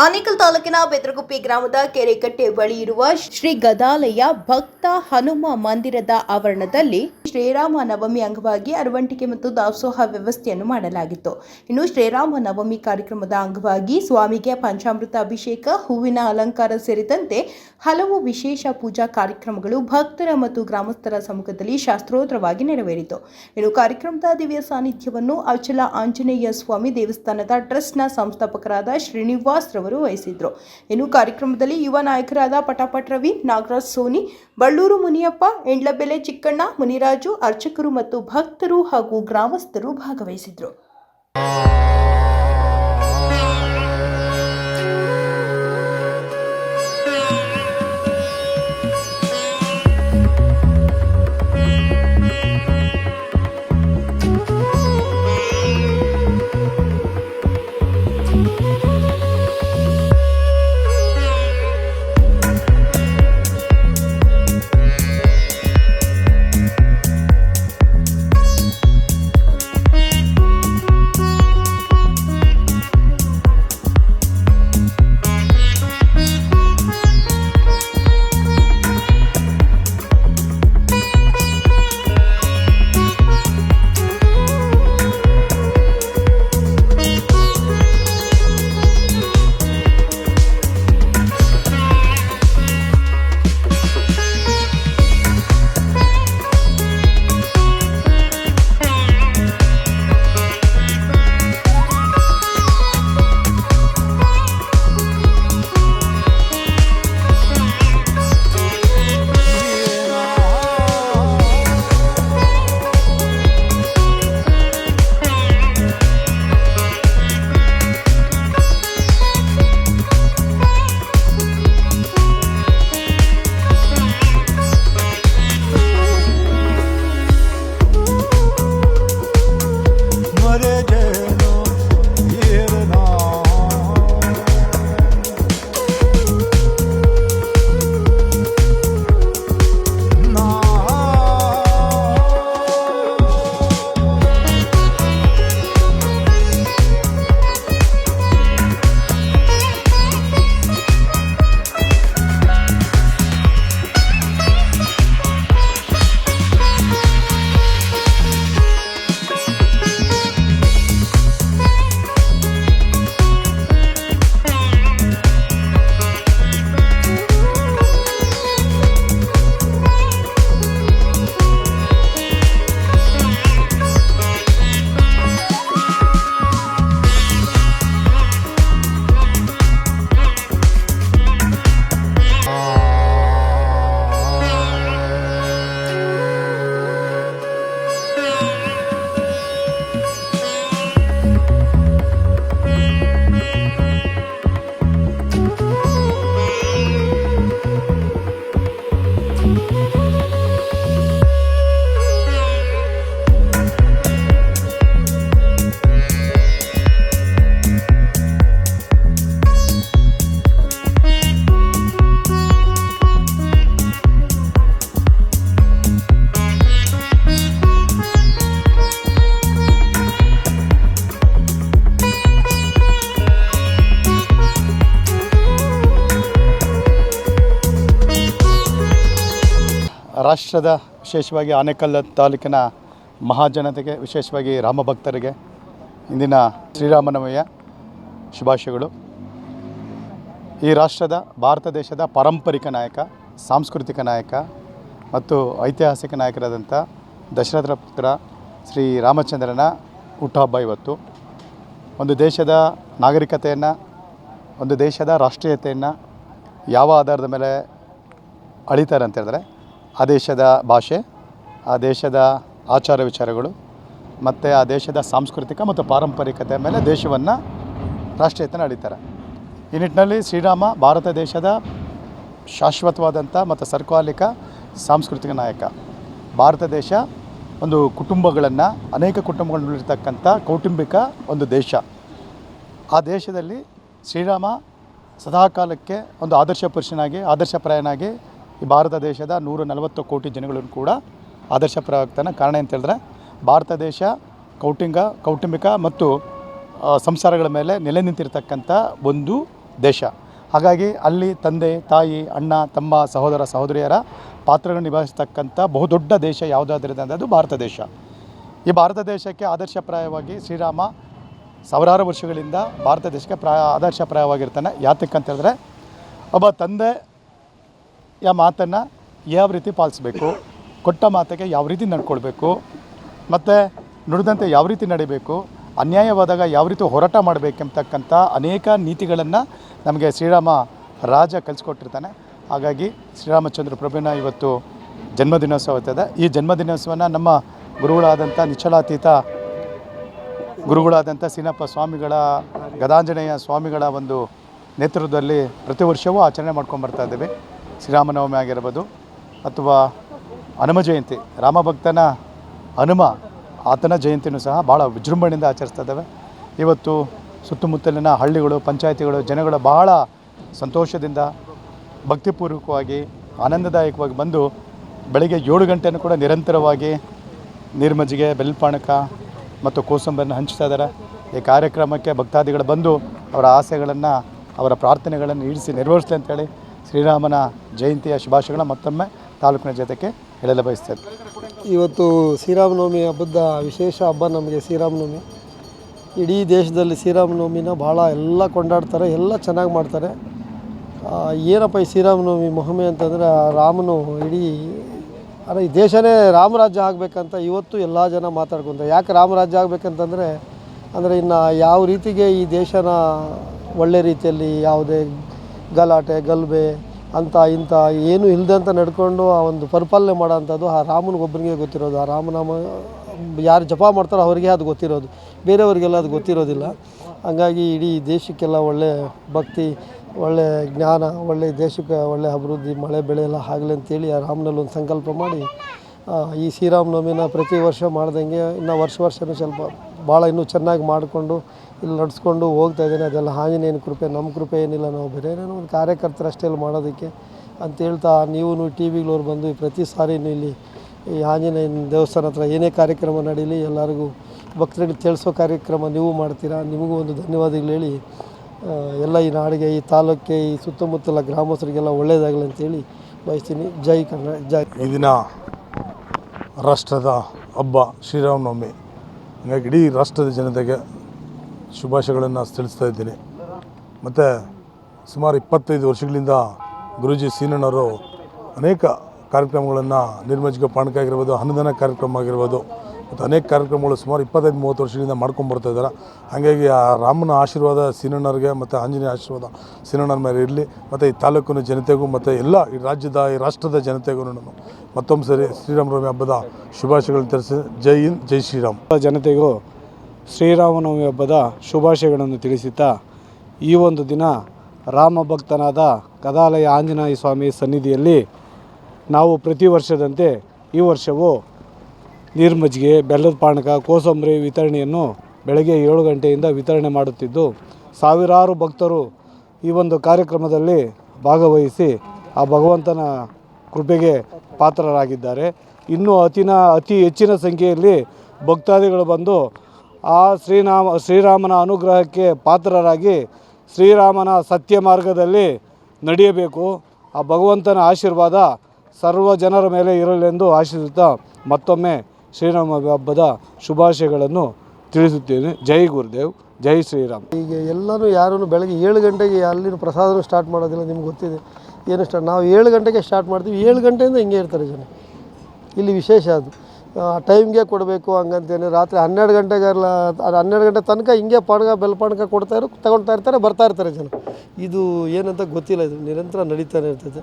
ಆನೇಕಲ್ ತಾಲೂಕಿನ ಬೆದ್ರಗುಪ್ಪಿ ಗ್ರಾಮದ ಕೆರೆಕಟ್ಟೆ ಬಳಿ ಇರುವ ಶ್ರೀ ಗದಾಲಯ ಭಕ್ತ ಹನುಮ ಮಂದಿರದ ಆವರಣದಲ್ಲಿ ಶ್ರೀರಾಮ ನವಮಿ ಅಂಗವಾಗಿ ಅರವಂಟಿಕೆ ಮತ್ತು ದಾಸೋಹ ವ್ಯವಸ್ಥೆಯನ್ನು ಮಾಡಲಾಗಿತ್ತು. ಇನ್ನು ಶ್ರೀರಾಮ ನವಮಿ ಕಾರ್ಯಕ್ರಮದ ಅಂಗವಾಗಿ ಸ್ವಾಮಿಗೆ ಪಂಚಾಮೃತ ಅಭಿಷೇಕ, ಹೂವಿನ ಅಲಂಕಾರ ಸೇರಿದಂತೆ ಹಲವು ವಿಶೇಷ ಪೂಜಾ ಕಾರ್ಯಕ್ರಮಗಳು ಭಕ್ತರ ಮತ್ತು ಗ್ರಾಮಸ್ಥರ ಸಮ್ಮುಖದಲ್ಲಿ ಶಾಸ್ತ್ರೋತ್ರವಾಗಿ ನೆರವೇರಿತು. ಇನ್ನು ಕಾರ್ಯಕ್ರಮದ ದಿವ್ಯ ಸಾನ್ನಿಧ್ಯವನ್ನು ಅಚಲ ಆಂಜನೇಯ ಸ್ವಾಮಿ ದೇವಸ್ಥಾನದ ಟ್ರಸ್ಟ್ನ ಸಂಸ್ಥಾಪಕರಾದ ಶ್ರೀನಿವಾಸ್ ರವರು ವಹಿಸಿದ್ರು. ಇನ್ನು ಕಾರ್ಯಕ್ರಮದಲ್ಲಿ ಯುವ ನಾಯಕರಾದ ಪಟಾಪಟ್ ರವಿ, ನಾಗರಾಜ್ ಸೋನಿ, ಬಳ್ಳೂರು ಮುನಿಯಪ್ಪ, ಎಂಡ್ಲಬೆಲೆ ಚಿಕ್ಕಣ್ಣ, ಮುನಿರಾಜು, ಅರ್ಚಕರು ಮತ್ತು ಭಕ್ತರು ಹಾಗೂ ಗ್ರಾಮಸ್ಥರು ಭಾಗವಹಿಸಿದ್ರು. ರಾಷ್ಟ್ರದ ವಿಶೇಷವಾಗಿ ಆನೇಕಲ್ ತಾಲೂಕಿನ ಮಹಾಜನತೆಗೆ, ವಿಶೇಷವಾಗಿ ರಾಮ ಭಕ್ತರಿಗೆ ಇಂದಿನ ಶ್ರೀರಾಮನವಮಿಯ ಶುಭಾಶಯಗಳು. ಈ ರಾಷ್ಟ್ರದ ಭಾರತ ದೇಶದ ಪಾರಂಪರಿಕ ನಾಯಕ, ಸಾಂಸ್ಕೃತಿಕ ನಾಯಕ ಮತ್ತು ಐತಿಹಾಸಿಕ ನಾಯಕರಾದಂಥ ದಶರಥರ ಪುತ್ರ ಶ್ರೀ ರಾಮಚಂದ್ರನ ಹುಟ್ಟುಹಬ್ಬ ಇವತ್ತು. ಒಂದು ದೇಶದ ನಾಗರಿಕತೆಯನ್ನು, ಒಂದು ದೇಶದ ರಾಷ್ಟ್ರೀಯತೆಯನ್ನು ಯಾವ ಆಧಾರದ ಮೇಲೆ ಅಳಿತಾರೆ ಅಂತ ಹೇಳಿದ್ರೆ ಆ ದೇಶದ ಭಾಷೆ, ಆ ದೇಶದ ಆಚಾರ ವಿಚಾರಗಳು ಮತ್ತು ಆ ದೇಶದ ಸಾಂಸ್ಕೃತಿಕ ಮತ್ತು ಪಾರಂಪರಿಕತೆ ಮೇಲೆ ದೇಶವನ್ನು, ರಾಷ್ಟ್ರೀಯತೆಯನ್ನು ಅಳಿತಾರೆ. ಈ ನಿಟ್ಟಿನಲ್ಲಿ ಶ್ರೀರಾಮ ಭಾರತ ದೇಶದ ಶಾಶ್ವತವಾದಂಥ ಮತ್ತು ಸರ್ಕಾಲಿಕ ಸಾಂಸ್ಕೃತಿಕ ನಾಯಕ. ಭಾರತ ದೇಶ ಒಂದು ಕುಟುಂಬಗಳನ್ನು, ಅನೇಕ ಕುಟುಂಬಗಳನ್ನಿರ್ತಕ್ಕಂಥ ಕೌಟುಂಬಿಕ ಒಂದು ದೇಶ. ಆ ದೇಶದಲ್ಲಿ ಶ್ರೀರಾಮ ಸದಾಕಾಲಕ್ಕೆ ಒಂದು ಆದರ್ಶ ಪುರುಷನಾಗಿ, ಆದರ್ಶಪ್ರಾಯನಾಗಿ ಈ ಭಾರತ ದೇಶದ 140 ಕೋಟಿ ಜನಗಳನ್ನು ಕೂಡ ಆದರ್ಶಪ್ರಾಯವಾಗ್ತಾನೆ. ಕಾರಣ ಅಂತ ಹೇಳಿದ್ರೆ ಭಾರತ ದೇಶ ಕೌಟುಂಬಿಕ ಮತ್ತು ಸಂಸಾರಗಳ ಮೇಲೆ ನೆಲೆ ನಿಂತಿರ್ತಕ್ಕಂಥ ಒಂದು ದೇಶ. ಹಾಗಾಗಿ ಅಲ್ಲಿ ತಂದೆ, ತಾಯಿ, ಅಣ್ಣ, ತಮ್ಮ, ಸಹೋದರ, ಸಹೋದರಿಯರ ಪಾತ್ರಗಳನ್ನು ನಿಭಾಯಿಸ್ತಕ್ಕಂಥ ಬಹುದೊಡ್ಡ ದೇಶ ಯಾವುದಾದ್ರಿಂದ ಅಂದರೆ ಅದು ಭಾರತ ದೇಶ. ಈ ಭಾರತ ದೇಶಕ್ಕೆ ಆದರ್ಶಪ್ರಾಯವಾಗಿ ಶ್ರೀರಾಮ ಸಾವಿರಾರು ವರ್ಷಗಳಿಂದ ಭಾರತ ದೇಶಕ್ಕೆ ಆದರ್ಶಪ್ರಾಯವಾಗಿರ್ತಾನೆ. ಯಾತಕ್ಕಂತ ಹೇಳಿದ್ರೆ ಒಬ್ಬ ತಂದೆಯ ಮಾತನ್ನು ಯಾವ ರೀತಿ ಪಾಲಿಸಬೇಕು, ಕೊಟ್ಟ ಮಾತಿಗೆ ಯಾವ ರೀತಿ ನಡ್ಕೊಳ್ಬೇಕು, ಮತ್ತು ನುಡಿದಂತೆ ಯಾವ ರೀತಿ ನಡಿಬೇಕು, ಅನ್ಯಾಯವಾದಾಗ ಯಾವ ರೀತಿ ಹೋರಾಟ ಮಾಡಬೇಕೆಂಬತಕ್ಕಂಥ ಅನೇಕ ನೀತಿಗಳನ್ನು ನಮಗೆ ಶ್ರೀರಾಮ ರಾಜ ಕಲಿಸ್ಕೊಟ್ಟಿರ್ತಾನೆ. ಹಾಗಾಗಿ ಶ್ರೀರಾಮಚಂದ್ರ ಪ್ರಭುವಿನ ಇವತ್ತು ಜನ್ಮದಿನೋತ್ಸವ ಇರ್ತದೆ. ಈ ಜನ್ಮದಿನೋತ್ಸವನ ನಮ್ಮ ಗುರುಗಳಾದಂಥ ನಿಚ್ಚಲಾತೀತ ಗುರುಗಳಾದಂಥ ಸೀನಪ್ಪ ಸ್ವಾಮಿಗಳ, ಗದಾಂಜನೇಯ ಸ್ವಾಮಿಗಳ ಒಂದು ನೇತೃತ್ವದಲ್ಲಿ ಪ್ರತಿ ವರ್ಷವೂ ಆಚರಣೆ ಮಾಡ್ಕೊಂಡು ಇದ್ದೀವಿ. ಶ್ರೀರಾಮನವಮಿ ಆಗಿರ್ಬೋದು ಅಥವಾ ಹನುಮ ಜಯಂತಿ, ರಾಮಭಕ್ತನ ಹನುಮ ಆತನ ಜಯಂತಿನೂ ಸಹ ಭಾಳ ವಿಜೃಂಭಣೆಯಿಂದ ಆಚರಿಸ್ತಾ ಇದ್ದಾವೆ. ಇವತ್ತು ಸುತ್ತಮುತ್ತಲಿನ ಹಳ್ಳಿಗಳು, ಪಂಚಾಯಿತಿಗಳು, ಜನಗಳು ಬಹಳ ಸಂತೋಷದಿಂದ ಭಕ್ತಿಪೂರ್ವಕವಾಗಿ ಆನಂದದಾಯಕವಾಗಿ ಬಂದು ಬೆಳಗ್ಗೆ 7 ಗಂಟೆನೂ ಕೂಡ ನಿರಂತರವಾಗಿ ನೀರ್ಮಜ್ಜಿಗೆ, ಬೆಲ್ಪಾನಕ ಮತ್ತು ಕೋಸಂಬರಿಯನ್ನು ಹಂಚ್ತಾ ಇದ್ದಾರೆ. ಈ ಕಾರ್ಯಕ್ರಮಕ್ಕೆ ಭಕ್ತಾದಿಗಳು ಬಂದು ಅವರ ಆಸೆಗಳನ್ನು, ಅವರ ಪ್ರಾರ್ಥನೆಗಳನ್ನು ಈಡೇರಿಸಿ ನೆರವೇರಿಸಲಿ ಅಂತೇಳಿ ಶ್ರೀರಾಮನ ಜಯಂತಿಯ ಶುಭಾಶಯಗಳ ಮತ್ತೊಮ್ಮೆ ತಾಲೂಕಿನ ಜನತೆಗೆ ಹೇಳಲು ಬಯಸ್ತೇನೆ. ಇವತ್ತು ಶ್ರೀರಾಮನವಮಿ ಹಬ್ಬದ ವಿಶೇಷ ಹಬ್ಬ ನಮಗೆ ಶ್ರೀರಾಮನವಮಿ. ಇಡೀ ದೇಶದಲ್ಲಿ ಶ್ರೀರಾಮನವಮಿನ ಭಾಳ ಎಲ್ಲ ಕೊಂಡಾಡ್ತಾರೆ, ಎಲ್ಲ ಚೆನ್ನಾಗಿ ಮಾಡ್ತಾರೆ. ಏನಪ್ಪ ಈ ಶ್ರೀರಾಮನವಮಿ ಮಹಿಮೆ ಅಂತಂದರೆ, ರಾಮನು ಇಡೀ ಈ ದೇಶನೇ ರಾಮರಾಜ್ಯ ಆಗಬೇಕಂತ ಇವತ್ತು ಎಲ್ಲ ಜನ ಮಾತಾಡ್ಕೊತಾರೆ. ಯಾಕೆ ರಾಮರಾಜ್ಯ ಆಗಬೇಕಂತಂದರೆ ಇನ್ನು ಯಾವ ರೀತಿಗೆ ಈ ದೇಶನ ಒಳ್ಳೆ ರೀತಿಯಲ್ಲಿ ಯಾವುದೇ ಗಲಾಟೆ ಗಲಭೆ ಅಂತ ಇಂಥ ಏನು ಇಲ್ಲದಂತ ನಡ್ಕೊಂಡು ಆ ಒಂದು ಪರಿಪಾಲನೆ ಮಾಡೋಂಥದ್ದು ಆ ರಾಮನಿಗೊಬ್ಬನಿಗೆ ಗೊತ್ತಿರೋದು. ಆ ರಾಮನಾಮ ಯಾರು ಜಪ ಮಾಡ್ತಾರೋ ಅವರಿಗೆ ಅದು ಗೊತ್ತಿರೋದು, ಬೇರೆಯವರಿಗೆಲ್ಲ ಅದು ಗೊತ್ತಿರೋದಿಲ್ಲ. ಹಂಗಾಗಿ ಇಡೀ ದೇಶಕ್ಕೆಲ್ಲ ಒಳ್ಳೆ ಭಕ್ತಿ, ಒಳ್ಳೆ ಜ್ಞಾನ, ಒಳ್ಳೆ ದೇಶಕ್ಕೆ ಒಳ್ಳೆ ಅಭಿವೃದ್ಧಿ, ಮಳೆ ಬೆಳೆ ಎಲ್ಲ ಆಗಲಿ ಅಂತೇಳಿ ಆ ರಾಮನಲ್ಲಿ ಒಂದು ಸಂಕಲ್ಪ ಮಾಡಿ ಈ ಶ್ರೀರಾಮನವಮಿನ ಪ್ರತಿ ವರ್ಷ ಮಾಡ್ದಂಗೆ ಇನ್ನು ವರ್ಷನೂ ಸ್ವಲ್ಪ ಭಾಳ ಇನ್ನೂ ಚೆನ್ನಾಗಿ ಮಾಡಿಕೊಂಡು ಇಲ್ಲಿ ನಡೆಸ್ಕೊಂಡು ಹೋಗ್ತಾ ಇದ್ದೇನೆ. ಅದೆಲ್ಲ ಆಂಜನೇಯನ ಕೃಪೆ, ನಮ್ಮ ಕೃಪೆ ಏನಿಲ್ಲ. ನಾವು ಬೇರೆ ಏನೋ ಒಂದು ಕಾರ್ಯಕರ್ತರಷ್ಟೇ ಇಲ್ಲಿ ಮಾಡೋದಕ್ಕೆ ಅಂತ ಹೇಳ್ತಾ, ನೀವು ಟಿ ವಿಗಳವ್ರು ಬಂದು ಪ್ರತಿ ಸಾರಿನೂ ಇಲ್ಲಿ ಈ ಆಂಜನೇಯನ ದೇವಸ್ಥಾನ ಹತ್ರ ಏನೇ ಕಾರ್ಯಕ್ರಮ ನಡೀಲಿ ಎಲ್ಲರಿಗೂ ಭಕ್ತರಿಗೆ ತಿಳಿಸೋ ಕಾರ್ಯಕ್ರಮ ನೀವು ಮಾಡ್ತೀರಾ. ನಿಮಗೂ ಒಂದು ಧನ್ಯವಾದಗಳು ಹೇಳಿ ಎಲ್ಲ ಈ ನಾಡಿಗೆ, ಈ ತಾಲೂಕಿಗೆ, ಈ ಸುತ್ತಮುತ್ತಲ ಗ್ರಾಮಸ್ಥರಿಗೆಲ್ಲ ಒಳ್ಳೆಯದಾಗಲಿ ಅಂತೇಳಿ ಬಯಸ್ತೀನಿ. ಜೈ ಕನ್ನಡ, ಜೈ. ಈ ದಿನ ರಾಷ್ಟ್ರದ ಹಬ್ಬ ಶ್ರೀರಾಮನವಮಿ. ಹಾಗಾಗಿ ಇಡೀ ರಾಷ್ಟ್ರದ ಜನತೆಗೆ ಶುಭಾಶಯಗಳನ್ನು ತಿಳಿಸ್ತಾ ಇದ್ದೀನಿ. ಮತ್ತು ಸುಮಾರು 25 ವರ್ಷಗಳಿಂದ ಗುರೂಜಿ ಸೀನಣ್ಣವರು ಅನೇಕ ಕಾರ್ಯಕ್ರಮಗಳನ್ನು, ನಿರ್ಮಜ್ಜಿಗೆ ಪಾನಕ ಆಗಿರ್ಬೋದು, ಅನ್ನದಾನ ಕಾರ್ಯಕ್ರಮ ಆಗಿರ್ಬೋದು, ಮತ್ತು ಅನೇಕ ಕಾರ್ಯಕ್ರಮಗಳು ಸುಮಾರು 25-30 ವರ್ಷಗಳಿಂದ ಮಾಡ್ಕೊಂಡ್ಬರ್ತಾ ಇದ್ದಾರೆ. ಹಾಗಾಗಿ ಆ ರಾಮನ ಆಶೀರ್ವಾದ ಸೀನಣ್ಣವ್ರಿಗೆ ಮತ್ತು ಆಂಜನೇಯ ಆಶೀರ್ವಾದ ಸೀನಣ್ಣರ ಮೇಲೆ ಇರಲಿ. ಮತ್ತು ಈ ತಾಲೂಕಿನ ಜನತೆಗೂ ಮತ್ತು ಎಲ್ಲ ಈ ರಾಜ್ಯದ, ಈ ರಾಷ್ಟ್ರದ ಜನತೆಗೂ ನಾನು ಮತ್ತೊಂದು ಸರಿ ಶ್ರೀರಾಮನವಮಿ ಹಬ್ಬದ ಶುಭಾಶಯಗಳನ್ನು ತಿಳಿಸಿ. ಜೈ ಹಿಂದ್, ಜೈ ಶ್ರೀರಾಮ್. ಜನತೆಗೂ ಶ್ರೀರಾಮನವಮಿ ಹಬ್ಬದ ಶುಭಾಶಯಗಳನ್ನು ತಿಳಿಸುತ್ತಾ, ಈ ಒಂದು ದಿನ ರಾಮ ಭಕ್ತನಾದ ಗದಾಲಯ ಆಂಜನೇಯ ಸ್ವಾಮಿ ಸನ್ನಿಧಿಯಲ್ಲಿ ನಾವು ಪ್ರತಿ ವರ್ಷದಂತೆ ಈ ವರ್ಷವೂ ನೀರ್ಮಜ್ಜಿಗೆ, ಬೆಲ್ಲದ ಪಾನಕ, ಕೋಸಂಬರಿ ವಿತರಣೆಯನ್ನು ಬೆಳಗ್ಗೆ 7 ಗಂಟೆಯಿಂದ ವಿತರಣೆ ಮಾಡುತ್ತಿದ್ದು, ಸಾವಿರಾರು ಭಕ್ತರು ಈ ಒಂದು ಕಾರ್ಯಕ್ರಮದಲ್ಲಿ ಭಾಗವಹಿಸಿ ಆ ಭಗವಂತನ ಕೃಪೆಗೆ ಪಾತ್ರರಾಗಿದ್ದಾರೆ. ಇನ್ನೂ ಅತಿ ಹೆಚ್ಚಿನ ಸಂಖ್ಯೆಯಲ್ಲಿ ಭಕ್ತಾದಿಗಳು ಬಂದು ಆ ಶ್ರೀರಾಮನ ಅನುಗ್ರಹಕ್ಕೆ ಪಾತ್ರರಾಗಿ ಶ್ರೀರಾಮನ ಸತ್ಯ ಮಾರ್ಗದಲ್ಲಿ ನಡೆಯಬೇಕು. ಆ ಭಗವಂತನ ಆಶೀರ್ವಾದ ಸರ್ವ ಜನರ ಮೇಲೆ ಇರಲೆಂದು ಆಶಿಸುತ್ತಾ ಮತ್ತೊಮ್ಮೆ ಶ್ರೀರಾಮ ಹಬ್ಬದ ಶುಭಾಶಯಗಳನ್ನು ತಿಳಿಸುತ್ತೇನೆ. ಜೈ ಗುರುದೇವ್, ಜೈ ಶ್ರೀರಾಮ್. ಈಗ ಎಲ್ಲನೂ ಯಾರೂ ಬೆಳಗ್ಗೆ 7 ಗಂಟೆಗೆ ಅಲ್ಲಿನ ಪ್ರಸಾದನೂ ಸ್ಟಾರ್ಟ್ ಮಾಡೋದಿಲ್ಲ. ನಿಮ್ಗೆ ಗೊತ್ತಿದೆ ಏನು ನಾವು 7 ಗಂಟೆಗೆ ಸ್ಟಾರ್ಟ್ ಮಾಡ್ತೀವಿ. 7 ಗಂಟೆಯಿಂದ ಹಿಂಗೆ ಇರ್ತಾರೆ ಜನ. ಇಲ್ಲಿ ವಿಶೇಷ ಅದು ಟೈಮ್ಗೆ ಕೊಡಬೇಕು ಹಂಗಂತೇನೆ. ರಾತ್ರಿ 12 ಗಂಟೆಗೆಲ್ಲ 12 ಗಂಟೆ ತನಕ ಹಿಂಗೆ ಪಾನಕ, ಬೆಲ್ಪಾನಕ ತಗೊಳ್ತಾ ಇರ್ತಾರೆ, ಬರ್ತಾ ಇರ್ತಾರೆ ಜನ. ಇದು ಏನಂತ ಗೊತ್ತಿಲ್ಲ. ಇದು ನಿರಂತರ ನಡೀತಾನೆ ಇರ್ತೈತೆ.